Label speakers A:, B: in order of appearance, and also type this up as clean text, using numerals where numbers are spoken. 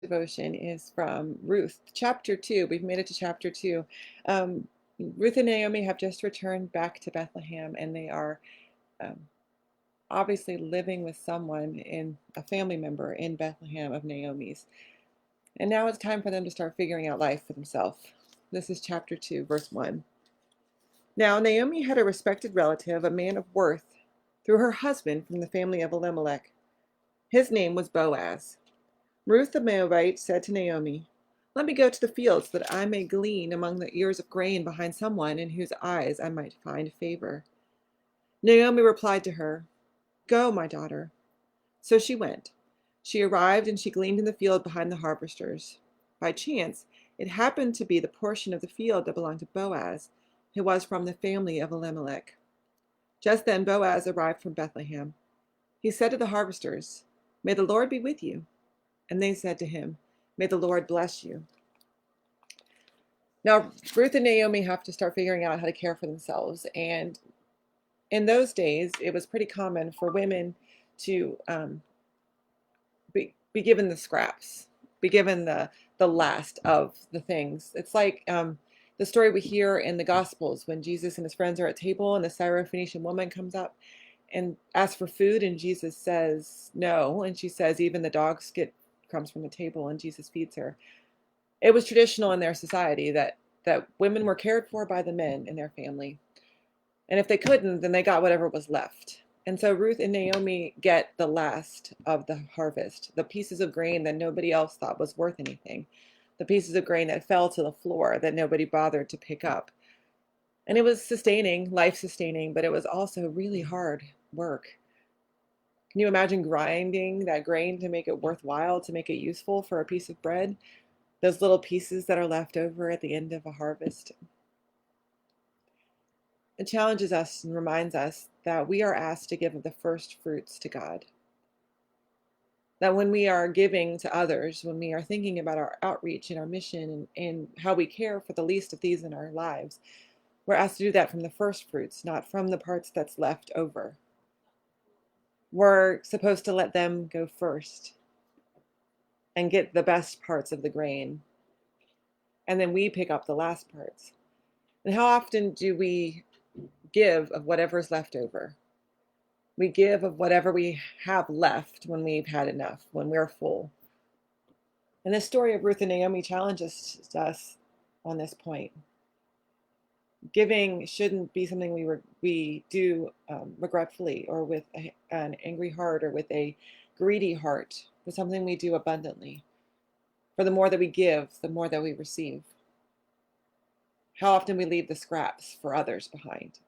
A: devotion is from Ruth, chapter 2. We've made it to chapter 2. Um, Ruth and Naomi have just returned back to Bethlehem, and they are um, obviously living with someone, in a family member in Bethlehem of Naomi's. And now it's time for them to start figuring out life for themselves. This is chapter 2, verse 1. Now Naomi had a respected relative, a man of worth, through her husband from the family of Elimelech. His name was Boaz. Ruth the Moabite said to Naomi, "Let me go to the fields, that I may glean among the ears of grain behind someone in whose eyes I might find favor." Naomi replied to her, "Go, my daughter." So she went. She arrived and she gleaned in the field behind the harvesters. By chance, it happened to be the portion of the field that belonged to Boaz, who was from the family of Elimelech. Just then Boaz arrived from Bethlehem. He said to the harvesters, "May the Lord be with you." And they said to him, "May the Lord bless you." Now, Ruth and Naomi have to start figuring out how to care for themselves. And in those days, it was pretty common for women to be given the scraps, be given the last of the things. It's like the story we hear in the Gospels when Jesus and his friends are at table and the Syrophoenician woman comes up and asks for food, and Jesus says no, and she says even the dogs get crumbs from the table, and Jesus feeds her. It was traditional in their society that women were cared for by the men in their family, and if they couldn't, then they got whatever was left. And so Ruth and Naomi get the last of the harvest, the pieces of grain that nobody else thought was worth anything, the pieces of grain that fell to the floor that nobody bothered to pick up. And it was sustaining, life sustaining, but it was also really hard work. Can you imagine grinding that grain to make it worthwhile, to make it useful for a piece of bread? Those little pieces that are left over at the end of a harvest. It challenges us and reminds us that we are asked to give of the first fruits to God. That when we are giving to others, when we are thinking about our outreach and our mission and how we care for the least of these in our lives, we're asked to do that from the first fruits, not from the parts that's left over. We're supposed to let them go first and get the best parts of the grain, and then we pick up the last parts. And how often do we give of whatever's left over? We give of whatever we have left when we've had enough, when we're full. And the story of Ruth and Naomi challenges us on this point. Giving shouldn't be something we do regretfully, or with an angry heart, or with a greedy heart, but something we do abundantly. For the more that we give, the more that we receive. How often we leave the scraps for others behind.